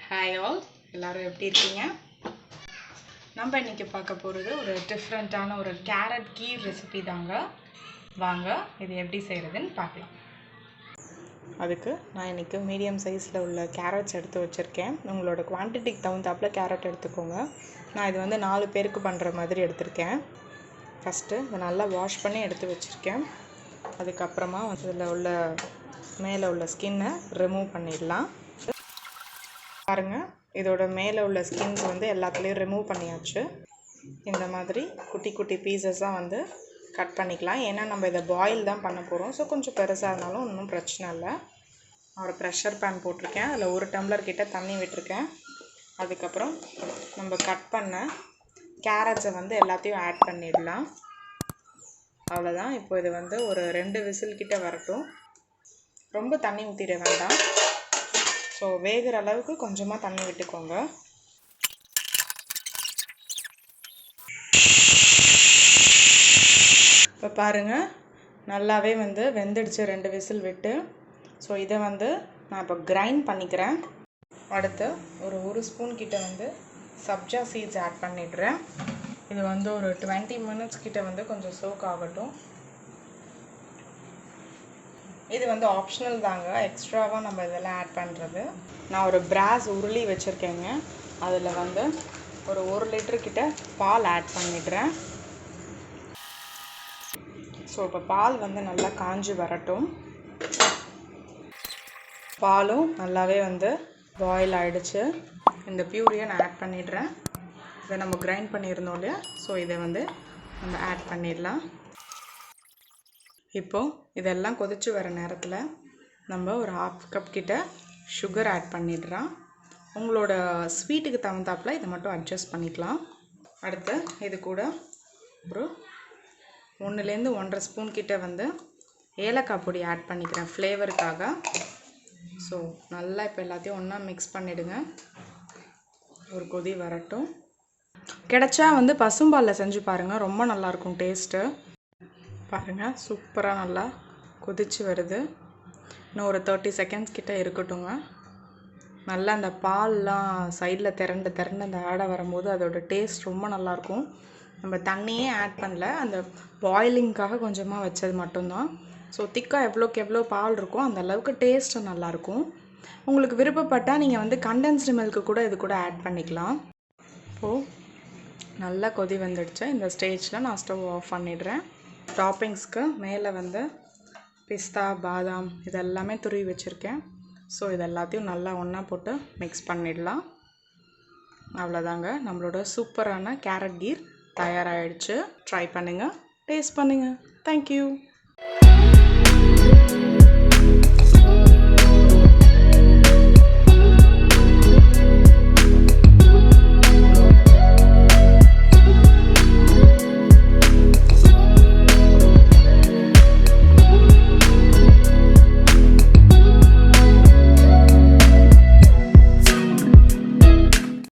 Hi all, எல்லோரும் எப்படி இருக்கீங்க? நம்ம இன்றைக்கி பார்க்க போகிறது ஒரு டிஃப்ரெண்ட்டான ஒரு கேரட் கீர் ரெசிபி தாங்க. வாங்க இது எப்படி செய்கிறதுன்னு பார்க்கலாம். அதுக்கு நான் இன்றைக்கி மீடியம் சைஸில் உள்ள கேரட்ஸ் எடுத்து வச்சுருக்கேன். உங்களோட குவான்டிட்டிக்கு தகுந்தாப்பில் கேரட் எடுத்துக்கோங்க. நான் இது 4 பேருக்கு பண்ணுற மாதிரி எடுத்திருக்கேன். ஃபஸ்ட்டு இதை நல்லா வாஷ் பண்ணி எடுத்து வச்சுருக்கேன். அதுக்கப்புறமா இதில் உள்ள மேலே உள்ள ஸ்கின்னை ரிமூவ் பண்ணிடலாம். பாருங்கள், இதோட மேலே உள்ள ஸ்கின்ஸ் எல்லாத்துலேயும் ரிமூவ் பண்ணியாச்சு. இந்த மாதிரி குட்டி குட்டி பீசஸாக கட் பண்ணிக்கலாம். ஏன்னா நம்ம இதை பாயில் தான் பண்ண போகிறோம். ஸோ கொஞ்சம் பெருசாக இருந்தாலும் ஒன்றும் பிரச்சனை இல்லை. ஒரு ப்ரெஷர் பேன் போட்டிருக்கேன். அதில் 1 டம்ளர் கிட்ட தண்ணி விட்டுருக்கேன். அதுக்கப்புறம் நம்ம கட் பண்ண கேரட்ஸை எல்லாத்தையும் ஆட் பண்ணிடலாம். அவ்வளோதான். இப்போ இது ஒரு 2 விசில் கிட்ட வரட்டும். ரொம்ப தண்ணி ஊற்றிட வேண்டாம். ஸோ வேகிற அளவுக்கு கொஞ்சமாக தண்ணி விட்டுக்கோங்க. இப்போ பாருங்கள், நல்லாவே வெந்துடுச்சு 2 விசில் விட்டு. ஸோ இதை நான் இப்போ கிரைண்ட் பண்ணிக்கிறேன். அடுத்து ஒரு ஸ்பூன் கிட்ட சப்ஜா சீட்ஸ் ஆட் பண்ணிடுறேன். இது ஒரு 20 மினிட்ஸ் கிட்ட கொஞ்சம் சோக் ஆகட்டும். இது ஆப்ஷனல் தாங்க, எக்ஸ்ட்ராவாக நம்ம இதெல்லாம் ஆட் பண்ணுறது. நான் ஒரு பிராஸ் உருளி வச்சுருக்கேங்க. அதில் ஒரு 1 லிட்டர் கிட்ட பால் ஆட் பண்ணிடுறேன். ஸோ இப்போ பால் நல்லா காஞ்சி வரட்டும். பாலும் நல்லாவே பாயில் ஆகிடுச்சு. இந்த பியூரியை நான் ஆட் பண்ணிடுறேன். இதை நம்ம கிரைண்ட் பண்ணியிருந்தோம் இல்லையா, ஸோ இதை நம்ம ஆட் பண்ணிடலாம். இப்போது இதெல்லாம் கொதித்து வர நேரத்தில் நம்ம ஒரு 1/2 கப் கிட்ட சுகர் ஆட் பண்ணிடுறோம். உங்களோட ஸ்வீட்டுக்கு தகுந்தாப்பில் இதை மட்டும் அட்ஜஸ்ட் பண்ணிக்கலாம். அடுத்து இது கூட ஒரு 1லேருந்து 1.5 ஸ்பூன் கிட்ட ஏலக்காய் பொடி ஆட் பண்ணிக்கிறேன் ஃப்ளேவருக்காக. ஸோ நல்லா இப்போ எல்லாத்தையும் ஒன்றா மிக்ஸ் பண்ணிவிடுங்க. ஒரு கொதி வரட்டும். கிடைச்சா பசும்பாலில் செஞ்சு பாருங்கள், ரொம்ப நல்லாயிருக்கும் டேஸ்ட்டு. பாருங்கள், சூப்பராக நல்லா கொதிச்சு வருது. இன்னும் ஒரு 30 செகண்ட்ஸ் கிட்ட இருக்கட்டுங்க. நல்லா அந்த பால்லாம் சைடில் திரண்டு அந்த ஆடை வரும்போது அதோட டேஸ்ட் ரொம்ப நல்லாயிருக்கும். நம்ம தண்ணியே ஆட் பண்ணல, அந்த பாயிலிங்காக கொஞ்சமாக வச்சது மட்டும்தான். ஸோ திக்காக எவ்வளோக்கு எவ்வளோ பால் இருக்கோ அந்த அளவுக்கு டேஸ்ட்டு நல்லாயிருக்கும். உங்களுக்கு விருப்பப்பட்டால் நீங்கள் கண்டென்ஸ்டு மில்க்கு கூட இது கூட ஆட் பண்ணிக்கலாம். இப்போது நல்லா கொதி வந்துடுச்சு. இந்த ஸ்டேஜில் நான் ஸ்டவ் ஆஃப் பண்ணிடுறேன். டாப்பிங்ஸ்க்கு மேலே பிஸ்தா, பாதாம் இதெல்லாமே துருவி வச்சுருக்கேன். ஸோ இது எல்லாத்தையும் நல்லா ஒன்றா போட்டு மிக்ஸ் பண்ணிடலாம். அவ்வளோதாங்க, நம்மளோட சூப்பரான கேரட் கீர் தயாராகிடுச்சு. ட்ரை பண்ணுங்கள், டேஸ்ட் பண்ணுங்கள். தேங்க்யூ.